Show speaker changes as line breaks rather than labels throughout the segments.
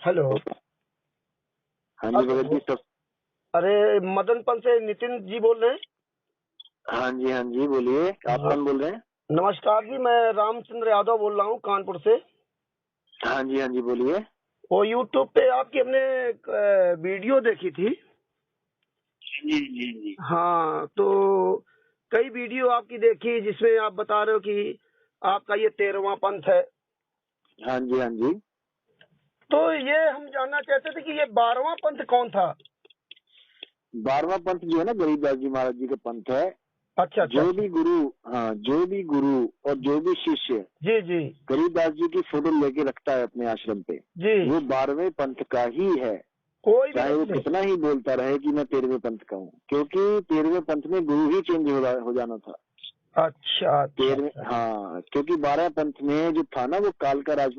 Hello.
हाँ जी भगत जी सब।
अरे मदनपन से नितिन जी बोल रहे हैं?
हाँ जी बोलिए, आप
हाँ,
कौन बोल रहे हैं?
नमस्कार जी, मैं रामचंद्र यादव बोल रहा हूँ कानपुर से।
हाँ जी बोलिए।
वो यूट्यूब पे आपकी हमने एक, वीडियो देखी थी।
जी।
हाँ, तो कई वीडियो आपकी देखी जिसमें आप बता रहे हो कि आपका ये 13वां पंथ है।
हाँ जी।
तो ये हम जानना चाहते थे कि ये 12वां पंथ कौन था?
12वां पंथ जो है ना, गरीबदास जी महाराज जी का पंथ है।
अच्छा अच्छा
जो
अच्छा।
भी गुरु, हाँ जो भी गुरु और जो भी शिष्य
जी जी
गरीबदास जी की फोटो लेके रखता है अपने आश्रम पे,
जी।
वो 12वें पंथ का ही है।
कोई भी
चाहे वो
नहीं।
कितना ही बोलता रहे कि मैं 13वें पंथ का हूँ, क्योंकि 13वें पंथ में गुरु ही चेंज हो जाना था।
अच्छा अच्छा
13वें,
अच्छा।
हाँ, क्योंकि 12 पंथ में जो था ना, वो काल का राज।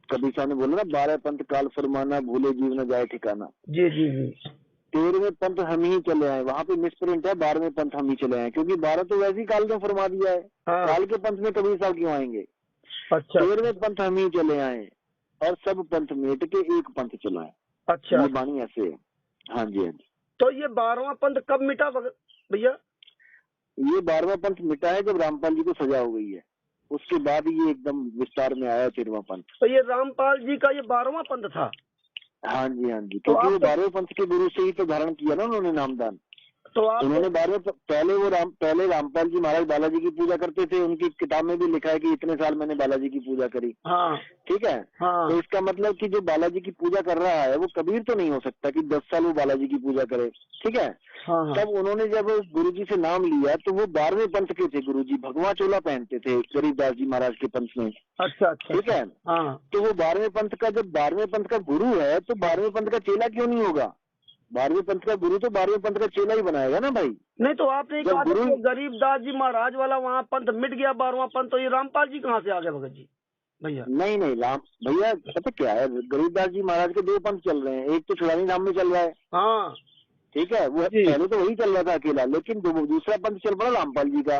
कबीर साहब ने बोला ना, 12 पंथ काल फरमाना, भूले जीव न जाए ठिकाना।
जी जी जी।
13वें पंथ हम ही चले आए, वहाँ पे मिसप्रिंट है, 12वें पंथ हम ही चले आए, क्योंकि 12 तो वैसे ही काल ने फरमा दिया है।
हाँ।
काल के पंथ में कबीर साहब क्यों आएंगे?
अच्छा
13वें पंथ हम ही चले आए और सब पंथ मेट के एक पंथ चलाए।
अच्छा।
ये बाणी ऐसे है। हाँ जी।
तो ये 12वां पंथ कब मिटा भैया?
ये 12वां पंथ मिटा है जब रामपाल जी को सजा हो गई है, उसके बाद ये एकदम विस्तार में आया 13वां पंथ।
तो ये रामपाल जी का ये 12वां पंथ था?
हाँ जी,
तो
क्योंकि
आप
वो
तो
12वें पंथ के गुरु से ही तो धारण किया ना उन्होंने नामदान।
तो आप तो
उन्होंने पहले रामपाल जी महाराज बालाजी की पूजा करते थे। उनकी किताब में भी लिखा है कि इतने साल मैंने बालाजी की पूजा करी।
हाँ
ठीक है।
हाँ
तो इसका मतलब कि जो बालाजी की पूजा कर रहा है वो कबीर तो नहीं हो सकता कि 10 साल वो बालाजी की पूजा करे। ठीक है।
हाँ हाँ।
तब उन्होंने जब गुरुजी से नाम लिया तो वो 12वें पंथ के थे। गुरुजी भगवा चोला पहनते थे गरीबदास जी महाराज के पंथ में।
अच्छा अच्छा
ठीक
अच्छा।
है।
हाँ।
तो वो 12वें पंथ का, जब 12वें पंथ का गुरु है तो 12वें पंथ का चेला क्यों नहीं होगा? 12वें पंथ का गुरु तो 12वें पंथ का चेला ही बनाएगा ना भाई।
नहीं तो आपने
जब
कहा था
गुरु,
कि वो गरीबदास जी महाराज वाला वहाँ पंथ मिट गया 12वां पंथ, तो ये रामपाल जी कहाँ से आ गए भगत जी भैया?
नहीं राम भैया, पता क्या है, गरीबदास जी महाराज के 2 पंथ चल रहे हैं। एक तो छुड़ानी धाम में चल रहा है।
हाँ
ठीक है। वो
जी।
पहले तो वही चल रहा था अकेला, लेकिन दूसरा पंथ चल पड़ा रामपाल जी का।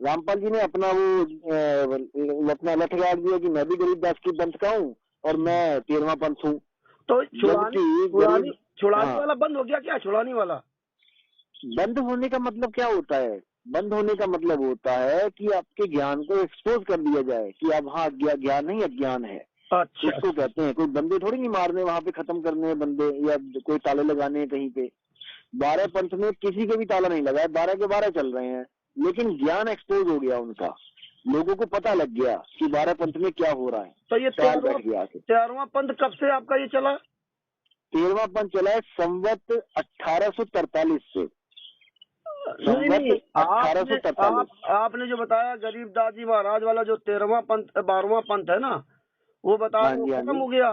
रामपाल जी ने अपना वो अपना लठ गाड़ दिया कि मैं भी गरीबदास की पंथ का हूँ और मैं 13वां पंथ हूँ।
तो छुड़ानी
जबकि
छुड़ानी
गरीब,
छुड़ानी
हाँ,
वाला बंद हो गया क्या? छुड़ानी वाला?
बंद होने का मतलब क्या होता है? बंद होने का मतलब होता है कि आपके ज्ञान को एक्सपोज कर दिया जाए कि अब हाँ, ज्ञान नहीं अज्ञान है,
अच्छा
इसको
अच्छा।
कहते हैं। कोई बंदे थोड़ी नहीं मारने वहां पे, खत्म करने हैं बंदे, या कोई ताले लगाने हैं कहीं पे। 12 पंथ में किसी के भी ताला नहीं लगा है, 12 के 12 चल रहे हैं, लेकिन ज्ञान एक्सपोज हो गया उनका। लोगों को पता लग गया कि 12 पंथ में क्या हो रहा है।
तो ये
ख्याल बैठ गया आके।
13वां पंथ कब से आपका ये चला?
13वां पंथ चला है संवत 1843 से।
नहीं
संवत
नहीं, आपने
1843।
आपने जो बताया गरीबदास जी महाराज वाला जो 13वां पंथ 12वां पंथ है ना, वो बता
हाँ
रहे हो
जी, हाँ
खत्म
जी,
हो गया।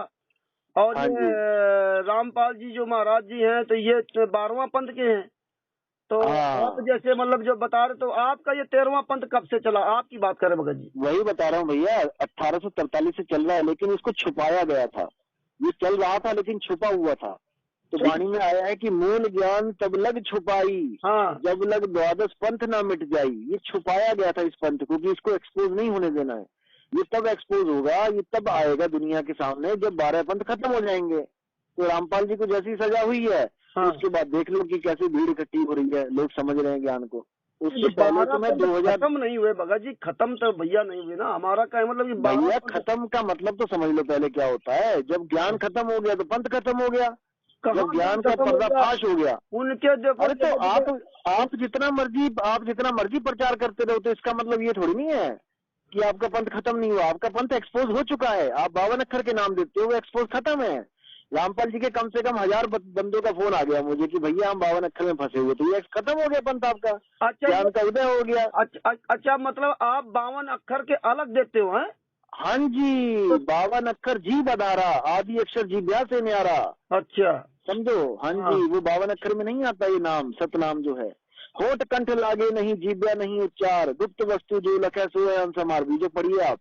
और
हाँ
ये
जी,
रामपाल जी जो महाराज जी हैं तो ये 12वां पंथ के हैं। तो आप
हाँ,
जैसे मतलब जो बता रहे, तो आपका ये 13वां पंथ कब से चला? आपकी बात करें भगत जी।
वही बता रहा हूँ भैया, 1843 से चल रहा है, लेकिन इसको छुपाया गया था। ये चल रहा था लेकिन छुपा हुआ था। तो
ठीक।
वाणी में आया है कि मूल ज्ञान तब लग छुपाई,
हाँ।
जब लग द्वादश पंथ ना मिट जाई। ये छुपाया गया था इस पंथ को, कि इसको एक्सपोज नहीं होने देना है। ये तब एक्सपोज होगा, ये तब आएगा दुनिया के सामने जब 12 पंथ खत्म हो जाएंगे। तो रामपाल जी को जैसी सजा हुई है,
हाँ।
उसके बाद देख लो कि कैसी भीड़ इकट्ठी हो रही है, लोग समझ रहे हैं ज्ञान को।
नहीं तो
उससे पहले
12
तो मैं
पंथ
2000,
खत्म नहीं हुए भगत जी, खत्म तो भैया नहीं हुए ना। हमारा क्या है मतलब कि 12
भैया
पंथ
खत्म का मतलब तो समझ लो पहले क्या होता है। जब ज्ञान खत्म हो गया तो पंथ खत्म हो गया।
कहाँ
जब
ज्ञान
ज्ञान का
खत्म हो गया?
पर्दाफाश हो गया,
उनके देखो
अरे तो
जगत के
आप जितना मर्जी प्रचार करते रहो, तो इसका मतलब ये थोड़ी नहीं है कि आपका पंथ खत्म नहीं हुआ। आपका पंथ एक्सपोज हो चुका है। आप 52 अक्षर के नाम देते हो, वो एक्सपोज खत्म है। रामपाल जी के कम से कम 1000 बंदों का फोन आ गया मुझे कि भैया हम 52 अक्षर में फंसे हुए। तो ये खत्म हो गया पंथ आपका,
अच्छा ये
ज्ञान का उदय हो गया।
अच्छा मतलब आप 52 अक्षर के अलग देते हो हैं?
हाँ जी,
तो
52 अक्षर जी बधारा, आदि अक्षर जी ब्याह से न्यारा।
अच्छा।
समझो। हाँ
हाँ।
जी, वो 52 अक्षर में नहीं आता ये नाम, सतनाम जो है। होठ कंठ लागे नहीं, जीव्या नहीं उच्चार, गुप्त वस्तु जो लखे सो है अंसमार। बीजक पढ़िए आप,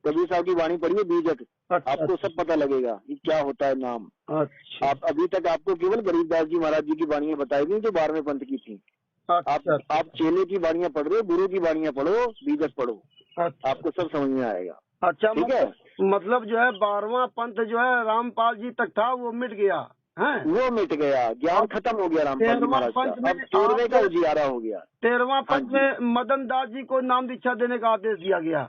कबीर साहब की वाणी पढ़िए बीजक,
अच्छा
आपको सब पता लगेगा कि क्या होता है नाम।
अच्छा
आप अभी तक आपको केवल गरीबदास जी महाराज जी की वाणियां बताई गई जो 12वें पंथ की थी।
अच्छा अच्छा
आप चेले की वाणियां पढ़ रहे हो, गुरु की वाणियां पढ़ो, बीजक पढ़ो,
अच्छा।
आपको सब समझ में आएगा।
अच्छा,
ठीक है।
मतलब जो है 12वां पंथ जो है रामपाल जी तक था वो मिट गया है,
वो मिट गया, ज्ञान खत्म हो गया रामपाल जी
13वां
महाराज का,
पंथ में
अब 13वें का
आपको
उजियारा हो गया।
13वां
हाँ
पंथ
जी,
में मदन दास जी को नाम दीक्षा देने का आदेश दिया गया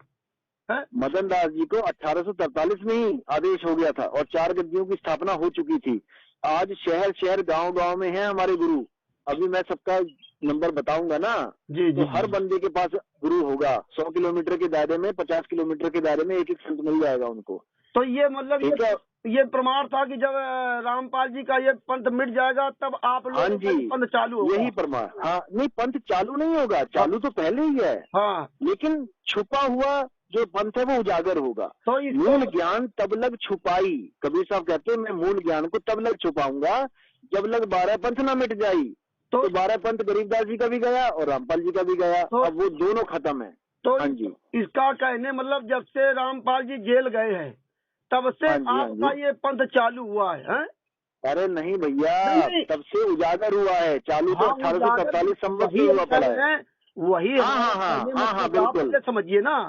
है।
मदन दास जी को 1843 में ही आदेश हो गया था और 4 गद्दियों की स्थापना हो चुकी थी। आज शहर शहर गांव गांव में है हमारे गुरु। अभी मैं सबका नंबर बताऊंगा ना,
जी
तो
जी
हर
जी।
बंदे के पास गुरु होगा। 100 किलोमीटर के दायरे में, 50 किलोमीटर के दायरे में एक एक संत मिल जाएगा उनको।
तो ये मतलब
ठीक है।
ये प्रमाण था कि जब रामपाल जी का ये पंथ मिट जाएगा तब आप
हाँ
लोगों का
जी,
ये पंथ चालू होगा।
यही प्रमाण। हाँ नहीं, पंथ चालू नहीं होगा, चालू तो पहले ही है,
हाँ,
लेकिन छुपा हुआ जो पंथ है वो उजागर होगा।
तो
मूल
इसको
ज्ञान तब लग छुपाई, कबीर साहब कहते हैं मैं मूल ज्ञान को तब लग छुपाऊंगा जब लग 12 पंथ ना मिट जाई।
तो
तो 12 पंथ गरीबदास जी का भी गया और रामपाल जी का भी गया,
तो
अब वो दोनों खत्म है।
तो
हाँ जी,
इसका कहने मतलब जब से रामपाल जी जेल गए हैं तब से
हाँ जी, हाँ
आपका
जी।
ये पंथ चालू हुआ है, हैं?
अरे नहीं भैया,
नहीं नहीं,
तब से उजागर हुआ है, चालू तो
हाँ, उजागर
1843 संवत से
वही हम
हुआ
कह
पड़ा
रहे
है।
हैं, वही
हाँ
हमारा
हाँ हाँ
कहने
हाँ हाँ,
मतलब आप
बिल्कुल।
ये समझिए ना।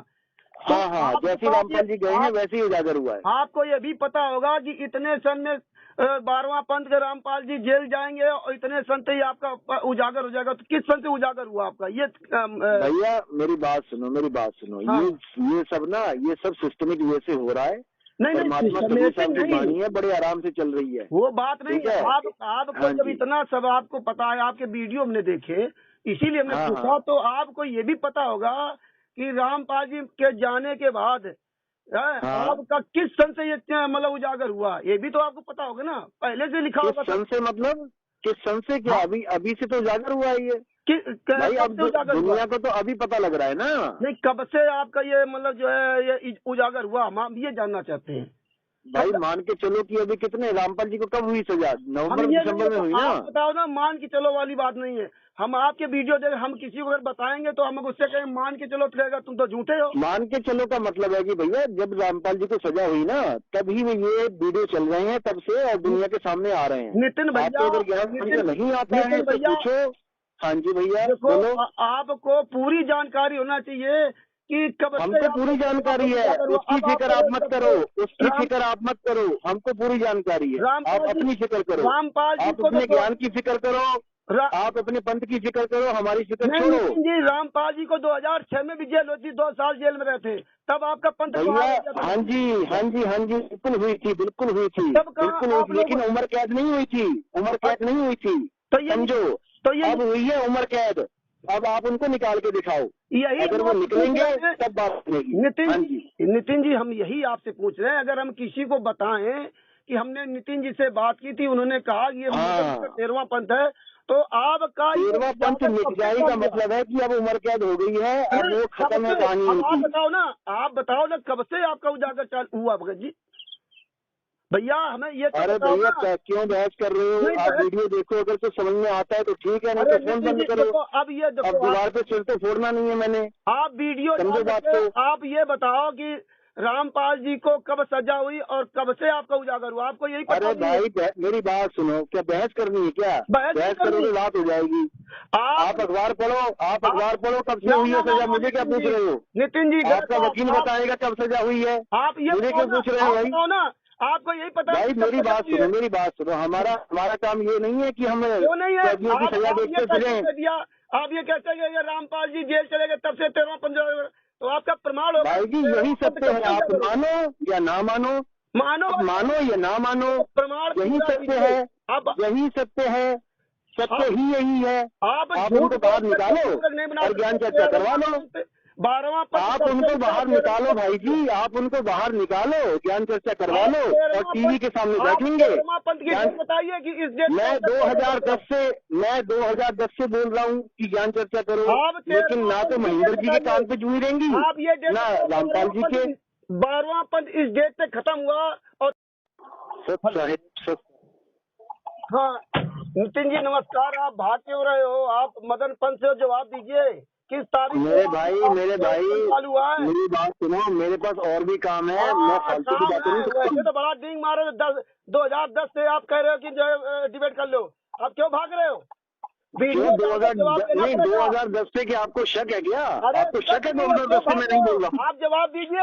तो
हाँ हाँ,
आप
जैसे
बताओ
रामपाल जी गए हैं वैसे ही उजागर हुआ है।
आपको ये भी पता होगा कि इतने सन में 12वां पंथ के रामपाल जी जेल जाएंगे और इतने सन से ही आपका उजागर हो जाएगा। तो किस सन से उजागर हुआ आपका ये
भैया मेरी बात सुनो, मेरी बात सुनो,
हाँ,
ये सब ना, ये सब सिस्टमिक वे से हो रहा है।
नहीं नहीं,
परमात्मा कबीर
सिस्टमेटिक
साहब की
नहीं,
वाणी है, बड़े आराम से चल रही है।
वो बात नहीं
ठीक
है।
है।
आपको
हाँ
जब
जी,
इतना सब आपको पता है, आपके वीडियो हमने देखे, इसीलिए हमने
हाँ
पूछा।
हाँ
तो आपको ये भी पता होगा कि रामपाल जी के जाने के बाद
हाँ।
आपका किस सन से ये मतलब उजागर हुआ, ये भी तो आपको पता होगा ना, पहले से लिखा
किस
होगा
सन
सब।
से मतलब, किस सन से क्या?
हाँ,
अभी अभी से तो उजागर हुआ है ये भाई।
कब
अब
से उजागर हुआ?
दुनिया को तो अभी पता लग रहा है ना।
नहीं, कब से आपका ये मतलब जो है ये उजागर हुआ, हम ये जानना चाहते हैं।
भाई
कब?
मान के चलो कि अभी कितने, रामपाल जी को कब हुई सजा?
हम
नवंबर
ये नहीं
दिसंबर में हुई ना।
आप बताओ ना, मान के चलो वाली बात नहीं है। हम आपके वीडियो देख, हम किसी को अगर बताएंगे तो हम उससे कहें मान के चलो, तो कहेगा तुम तो झूठे हो।
मान के चलो का मतलब है कि भैया जब रामपाल जी को सजा हुई ना, तभी में ये वीडियो चल रहे हैं तब से, और दुनिया के सामने आ रहे हैं।
नितिन भैया,
आपको अगर ज्ञान
नितिन
नहीं आता है
नितिन
तो
भैया
पूछो। हाँ जी भैया
देखो,
बोलो।
आपको पूरी जानकारी होना चाहिए कि कब से
हमको पूरी जानकारी है,
उजागर हुआ।
उसकी
अब
फिक्र
आपको
आप
ये
मत
जब
करो,
से
उसकी
राम
फिक्र आप मत करो, हमको पूरी जानकारी है। आप अपनी फिक्र करो,
रामपाल जी
आप
को
अपने
तो
ज्ञान की फिक्र करो,
रा,
आप अपने पंथ की फिक्र करो, हमारी फिक्र
नहीं
छोड़ो।
नितिन जी, रामपाल जी को 2006 में भी जेल होती, 2 साल जेल में रहे थे, तब आपका पंथ
भैया
बहाल हो गया था।
हाँ जी, हाँ जी, हाँ जी, बिल्कुल हुई थी, बिल्कुल हुई थी,
तब कहाँ
बिल्कुल हुई
आप
थी,
लोग,
लेकिन उम्र कैद नहीं हुई थी, उम्र कैद नहीं हुई थी।
तो ये
समझो,
तो ये
अब हुई है उम्र कैद। अब आप उनको निकाल के दिखाओ,
यही
अगर
हम
वो
आपसे पूछ
निकलेंगे
रहे हैं
तब बात बनेगी। हाँ जी,
नितिन जी, हम यही आपसे पूछ रहे हैं। अगर हम किसी को बताएं कि हमने नितिन जी से बात की थी, उन्होंने कहा कि ये
हाँ।
13वां पंथ है, तो आपका ये
13वां पंथ
उजागर
मिट
कब से
जाए का
चालू हुआ?
मतलब है कि अब उम्र कैद हो गई है, अब
अरे
वो
कब
खत्म है
से,
कहानी
अब
उनकी।
आप बताओ ना कब से आपका उजागर चालू हुआ भगत जी? भैया हमें ये तो
अरे
बताओ
भैया
ना।
क्यों बहस कर रहे हो?
नहीं
आप
बहस,
वीडियो देखो, अगर तो समझ में आता है तो ठीक है, नहीं
अरे
तो फोन
नितिन
बंद
जी
करो।
देखो, अब ये
अब
देखो,
दीवार पे सिर तो फोड़ना नहीं है मैंने,
आप वीडियो डाल
समझो बात
करके
को।
आप ये बताओ कि रामपाल जी को कब सजा हुई और कब से आपका उजागर हुआ, आपको यही पता
अरे
नहीं है?
भाई मेरी बात सुनो, क्या बहस करनी है क्या?
बहस नहीं
बहस
करनी।
करोगे बात हो जाएगी। आप अखबार पढ़ो, आप अखबार पढ़ो, कब से
ना
हुई
ना
है
ना
सजा,
ना
मुझे क्या
नितिन
पूछ
जी,
रहे हो?
नितिन जी
आपका
गलत
वकील
आप
बताएगा कब सजा हुई है,
आप ये
मुझे
बताओ
क्यों
ना,
पूछ रहे हो
आप
भाई?
बताओ ना, आपको यही पता है
भाई
कि कब
मेरी
सजा
बात
हुई है?
सुनो, मेरी बात सुनो, हमारा काम ये नहीं है कि हम
क्यों नहीं है?
कैदियों की सजा
आप ये
देखते
कैसे
फिरें।
कह दिया? आप ये कहते हैं कि ये रामपाल जी जेल चले गए तब से 13वां पंथ, तो आपका प्रमाण होगा
भाई
कि
जी यही
13वां पंथ
सत्य
कब
है,
से
आप
उजागर हुआ?
मानो या ना मानो,
मानो
अब मानो या ना मानो,
प्रमाण
यही
पूरा
सत्य
कीजिए।
है,
अब
यही सत्य है, सत्य
आप
ही यही है।
आप
आप
झूठ
उनको
बोल
बाहर
करके
निकालो
पुस्तक नहीं बना
और ज्ञान
सकते।
चर्चा करवा लो।
12वां पंथ
आप
कब से
उनको
उठा?
बाहर निकालो भाई जी, आप उनको बाहर निकालो, ज्ञान चर्चा करवा
आप
लो, और
13वां
टीवी
पंथ,
के सामने
आप
बैठेंगे।
13वां पंथ की
ज्ञान,
डेट बताइए कि इस डेट
मैं
पर
2010 से बोल रहा हूँ कि ज्ञान चर्चा करो,
आप
लेकिन
13वां
ना
पंथ
तो
की
महेंद्र
डेट
जी के कान
बताइए।
पे जुई रहेंगी,
आप ये डेट
ना
बताओ,
रामपाल जी के।
12वां पंथ इस डेट पे खत्म हुआ। और
सत्य है, सत्य।
हाँ नितिन जी नमस्कार, आप भाग क्यों रहे हो? आप मदन पंथ से जवाब दीजिए, किस तारीख को
मेरे भाई
चालू हुआ है?
मेरी बात सुनो, मेरे पास और भी काम है, मैं
हाँ
फालतू की
काम
बातें
है,
नहीं करता
वैसे
हूँ।
तो बड़ा डिंग मारे 2010 से आप कह रहे हो कि जो डिबेट कर लो, आप क्यों भाग रहे हो? वीडियो
क्यों
डाल के जवाब देना
नहीं
पड़ेगा।
2010 से क्या आपको शक है क्या?
अरे
आपको शक है 2010 से? मैं नहीं बोल रहा हूँ।
आप जवाब दीजिए।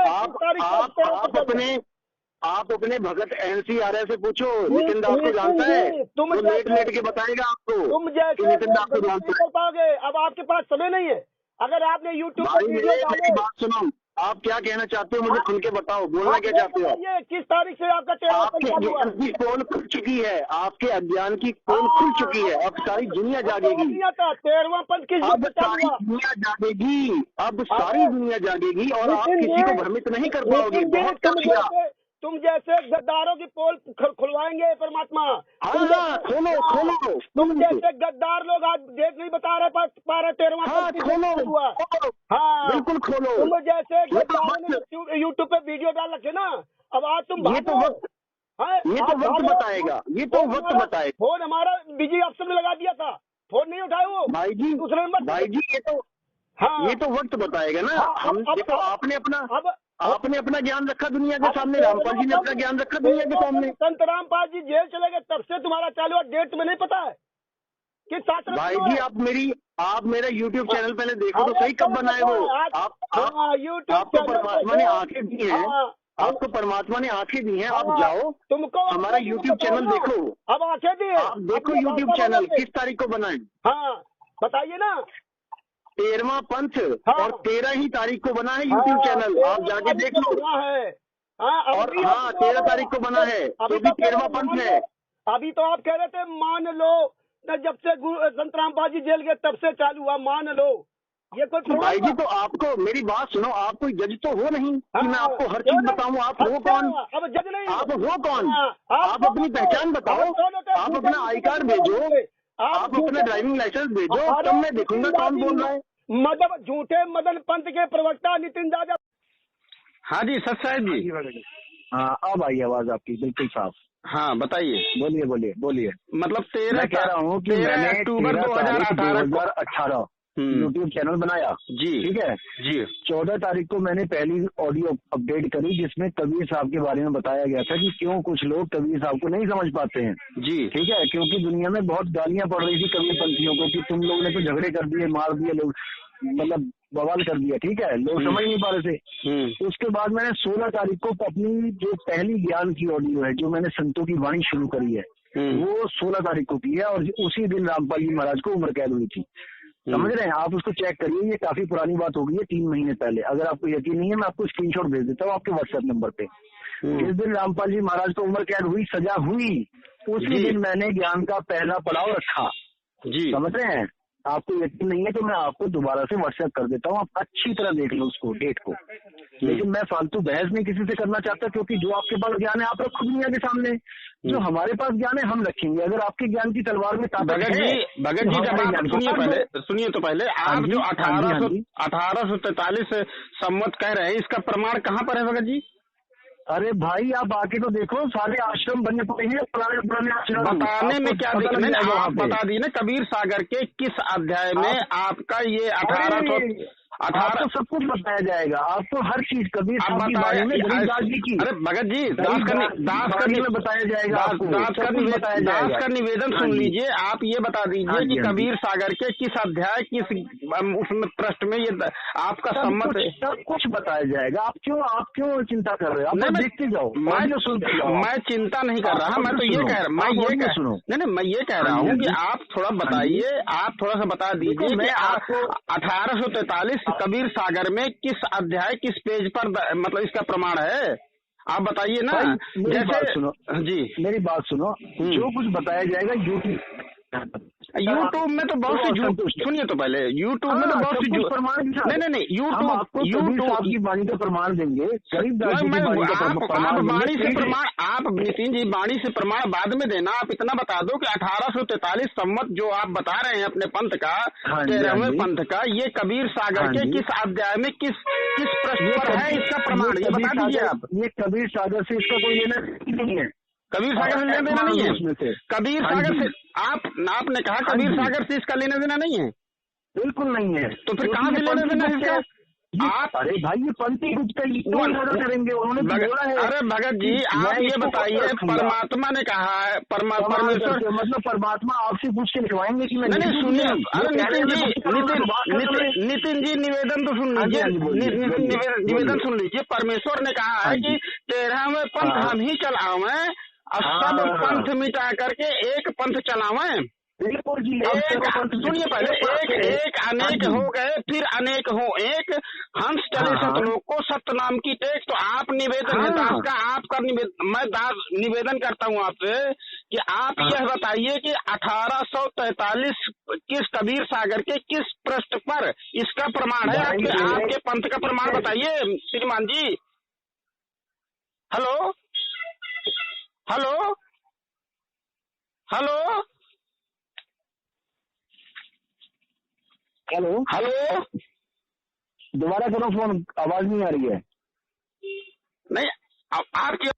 आप अपने भगत NCRA से पूछो, नितिन दास को जानता है?
तुम
वो लेट के बताएगा आपको
तुम
कि
जैसे
नितिन दास को
नहीं
जानता
कर पाओगे। अब आपके पास समय नहीं है। अगर आपने
है।
यूट्यूब
भाई
पर वीडियो
मेरी
डाले,
बात सुनो, आप क्या कहना चाहते हो मुझे खुल के बताओ, बोलना क्या चाहते हो आप?
बताइए किस तारीख से आपका 13
आपके
चालू हुआ?
ज्ञान की पोल खुल चुकी है, आपके अज्ञान की पोल खुल चुकी है, अब सारी दुनिया जागेगी।
13वां पंथ किस
अब
दिन से चालू
सारी
हुआ?
दुनिया जागेगी, अब सारी दुनिया जागेगी और आप
नितिन
किसी को
जी,
भ्रमित नहीं कर पाओगे।
नितिन जी,
बहुत कम किया।
तुम जैसे गद्दारों की पोल खुलवाएंगे परमात्मा।
हाँ, खोलो।
तुम जैसे गद्दार लोग आज डेट नहीं बता रहे पा रहे 13वां
हाँ,
पंथ किस दिन
खोलो,
हुआ। हाँ,
बिल्कुल खोलो।
तुम जैसे
ये तो
गद्दारों ने
वक्त,
यूट्यूब पे वीडियो डाल रखे ना, अब आज तुम
ये तो
भागो।
वक्त,
हाँ,
ये
आप
तो वक्त
भागो।
बताएगा, ये तो वक्त बताएगा।
फोन हमारा बिजी ऑप्शन में लगा दिया था, फोन नहीं उठाए वो
भाई जी,
दूसरे नंबर।
भाई जी,
हाँ,
ये तो वक्त बताएगा ना।
हाँ,
हम देखो, आपने अपना ज्ञान रखा दुनिया के सामने, रामपाल जी ने अपना ज्ञान रखा दुनिया के सामने।
संत रामपाल जी जेल चले गए तब से तुम्हारा चालू हुआ, डेट तुम्हें नहीं पता है कि शास्त्र।
भाई जी, आप मेरा YouTube चैनल पहले देखो तो सही, कब बनाए वो? आपको परमात्मा ने आंखें दी हैं, आपको परमात्मा ने आंखें दी हैं, आप जाओ
तुमको
हमारा YouTube चैनल देखो।
अब आंखें दी,
आप देखो YouTube चैनल किस तारीख को बनाए।
हाँ बताइए ना।
13वां पंथ और 13 ही तारीख को बना है
हाँ,
YouTube चैनल, आप जाके देख लो।
है।
और हाँ, 13 तारीख को बना है, तो भी 13वां पंथ है।
अभी तो आप कह रहे थे मान लो, जब से संत रामपाल जी जेल गए तब से चालू हुआ, मान लो। ये कोई
भाई जी, तो आपको मेरी बात सुनो, आप कोई जज तो हो नहीं कि मैं आपको हर चीज बताऊं। आप हो कौन?
अब जज नहीं,
आप हो कौन?
आप
अपनी पहचान बताओ, आप अपना आई कार्ड भेजो, आप अपना ड्राइविंग लाइसेंस भेजो, तब मैं देखूंगा कौन बोल रहा है।
मतलब झूठे मदन पंथ के प्रवक्ता नितिन दादा।
हाँ जी सच साहब जी।
हाँ, अब आई आवाज आपकी बिल्कुल साफ।
हाँ बताइए।
बोलिए।
मतलब 13
मैं कह रहा हूँ कि
13
मैंने
अक्टूबर
2018 यूट्यूब चैनल बनाया।
जी
ठीक है
जी।
14 तारीख को मैंने पहली ऑडियो अपडेट करी, जिसमें कबीर साहब के बारे में बताया गया था कि क्यों कुछ लोग कबीर साहब को नहीं समझ पाते हैं।
जी
ठीक है, क्योंकि दुनिया में बहुत गालियां पड़ रही थी कबीर पंथियों को कि तुम लोगों ने तो झगड़े कर दिए, मार दिए लोग, मतलब बवाल कर दिया। ठीक है, लोग समझ नहीं पा रहे थे। उसके बाद मैंने 16 तारीख को अपनी जो पहली ज्ञान की ऑडियो है, जो मैंने संतों की वाणी शुरू करी है, वो 16 तारीख को की है, और उसी दिन रामपाल जी महाराज को उम्र कैद हुई थी। समझ रहे हैं आप? उसको चेक करिए, ये काफी पुरानी बात हो गई है, 3 महीने पहले। अगर आपको यकीन नहीं है, मैं आपको स्क्रीनशॉट भेज देता हूँ आपके व्हाट्सएप नंबर पे। जिस दिन रामपाल जी महाराज को उम्र कैद हुई, सजा हुई, उसी दिन मैंने ज्ञान का पहला पड़ाव रखा।
जी
समझ रहे हैं? आपको यकीन नहीं है तो मैं आपको दोबारा से व्हाट्सएप कर देता हूँ, आप अच्छी तरह देख लो उसको, डेट को। लेकिन मैं फालतू बहस नहीं किसी से करना चाहता, क्योंकि जो आपके पास ज्ञान है आप रखो दुनिया के सामने, जो हमारे पास ज्ञान है हम रखेंगे। अगर आपके ज्ञान की तलवार में ताकत
भगत
है,
जी जब आप सुनिए तो पहले आप जो 1843 सम्मत कह रहे हैं, इसका प्रमाण कहाँ पर है भगत जी?
अरे भाई, आप आके तो देखो, सारे आश्रम बने पड़े हैं, पुराने आश्रम।
बताने में क्या देखना है, आप बता दीजिए ना कबीर सागर के किस अध्याय में आपका ये 18
सब कुछ बताया जाएगा आपको, हर चीज कबीर साहब की बारे में, गरीबदास जी की।
अरे भगत जी, दास का
बताया जाएगा,
दास का निवेदन सुन लीजिए। आप ये बता दीजिए कि कबीर सागर के किस अध्याय, किस उसमें पृष्ठ में ये आपका सम्मत है?
सब कुछ बताया जाएगा। आप क्यों चिंता कर रहे हो? आप देखते जाओ, सुनते जाओ।
मैं चिंता नहीं कर रहा, मैं तो ये कह रहा, मैं ये कह रहा हूँ कि आप थोड़ा बताइए, आप थोड़ा सा बता दीजिए कि आपको 1843 कबीर सागर में किस अध्याय, किस पेज पर मतलब इसका प्रमाण है, आप बताइए ना।
मेरी बात सुनो
जी,
मेरी बात सुनो। जो कुछ बताया जाएगा
यूट्यूब में तो बहुत सी झूठ, सुनिए तो पहले, यूट्यूब में तो बहुत सी झूठ प्रमाण नहीं यूट्यूब
आपकी वाणी का प्रमाण देंगे,
वाणी से प्रमाण, आप नितिन जी वाणी से प्रमाण बाद में देना। आप इतना बता दो कि 1843 सम्मत जो आप बता रहे हैं अपने पंथ का, 13वें पंथ का, ये कबीर सागर के किस अध्याय में किस प्रश्न पर है, इसका प्रमाण ये बता दीजिए आप।
ये कबीर सागर से इसका कोई लेना नहीं है,
कबीर सागर से लेना देना नहीं है। कबीर सागर से आपने कहा कबीर सागर से इसका लेना देना नहीं है,
बिल्कुल नहीं है।
तो फिर कहाँ से लेना देना है? आप
अरे भाई ये पंथी गुप्त का कौन ऑर्डर करेंगे, उन्होंने बोला है।
अरे भगत जी आप ये बताइए, परमात्मा ने कहा है, परमेश्वर
मतलब परमात्मा आपसे पूछ के लिखवाएंगे कि मैं
नहीं सुनिए, अरे नितिन जी निवेदन तो सुन लीजिए, निवेदन सुन लीजिए। परमेश्वर ने कहा है कि 13वें पंथ हम ही चलावें और सब पंथ मिटा करके एक पंथ चलावें। सुनिए पहले, एक अनेक हो गए, फिर अनेक हो एक, हंस चले सतलोक को सत्य नाम की टेक। तो आप निवेदन है दास का, आपका मैं दास निवेदन करता हूँ आपसे कि आप यह बताइए कि 1843 किस कबीर सागर के किस पृष्ठ पर इसका प्रमाण है? आपके पंथ का प्रमाण बताइए श्रीमान जी। Hello hello hello
hello
hello,
दोबारा करो फोन, आवाज नहीं आ रही है।
नहीं आपकी